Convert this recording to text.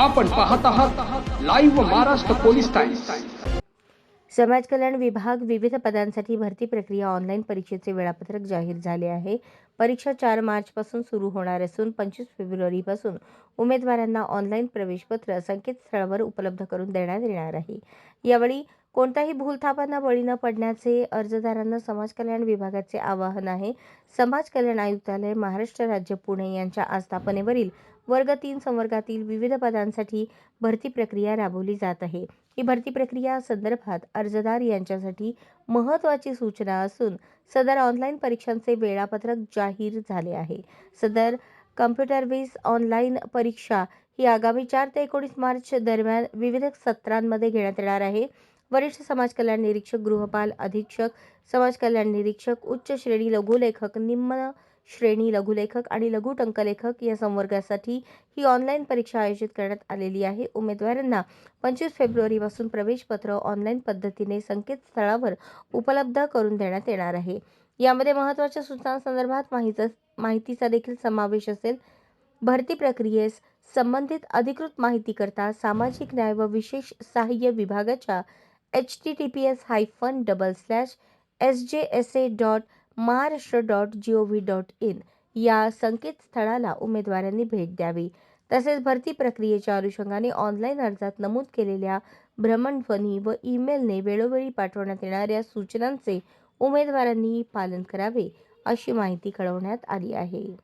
आपण पाहत आहात लाईव्ह महाराष्ट्र पोलीस टाइम्स। समाज कल्याण विभाग विविध पदांसाठी भरती प्रक्रिया ऑनलाईन परीक्षेचे वेळापत्रक जाहीर झाले आहे। परीक्षा 4 मार्चपासून सुरू होणार असून 25 फेब्रुवारीपासून उमेदवारांना ऑनलाईन प्रवेशपत्र संकेतस्थळावर उपलब्ध करून देण्यात येणार आहे। यावेळी कोणत्याही भूलथापांना बळी न पडण्याचे अर्जदारांना समाज कल्याण विभागाचे आवाहन आहे। समाज कल्याण आयुक्तालय, महाराष्ट्र राज्य, पुणे यांच्या आस्थापनेवरील वर्ग 3 संवर्गातील विविध पदांसाठी भरती प्रक्रिया राबवली जात आहे। ही भरती प्रक्रिया संदर्भात अर्जदार यांच्यासाठी महत्त्वाची सूचना असून सदर ऑनलाईन परीक्षांचे वेळापत्रक जाहीर झाले आहे। सदर कम्प्युटर बेस्ड ऑनलाईन परीक्षा ही आगामी 4 ते 19 मार्च दरम्यान विविध सत्रांमध्ये घेण्यात येणार आहे। वरिष्ठ समाज कल्याण निरीक्षक, गृहपाल अधीक्षक, समाज कल्याण निरीक्षक, उच्च श्रेणी लघुलेखक, निम्न श्रेणी लघुलेखक आणि लघु टंकलेखक या संवर्गासाठी ही ऑनलाईन परीक्षा आयोजित करण्यात आलेली आहे। उमेदवारांना 25 फेब्रुवारीपासून प्रवेशपत्र ऑनलाईन पद्धतीने संकेतस्थळावर उपलब्ध करून देण्यात येणार आहे। यामध्ये महत्त्वाच्या सूचनांसंदर्भात माहितीचा देखील समावेश असेल। भरती प्रक्रियेस संबंधित अधिकृत माहितीकरता सामाजिक न्याय व विशेष सहाय्य विभागाच्या https://sjsa.maharashtra.gov.in या संकेतस्थळाला उमेदवारांनी भेट द्यावी। तसेच भरती प्रक्रियेच्या अनुषंगाने ऑनलाईन अर्जात नमूद केलेल्या भ्रमणध्वनी व ईमेलने वेळोवेळी पाठवण्यात येणाऱ्या सूचनांचे उमेदवारांनी पालन करावे, अशी माहिती कळवण्यात आली आहे।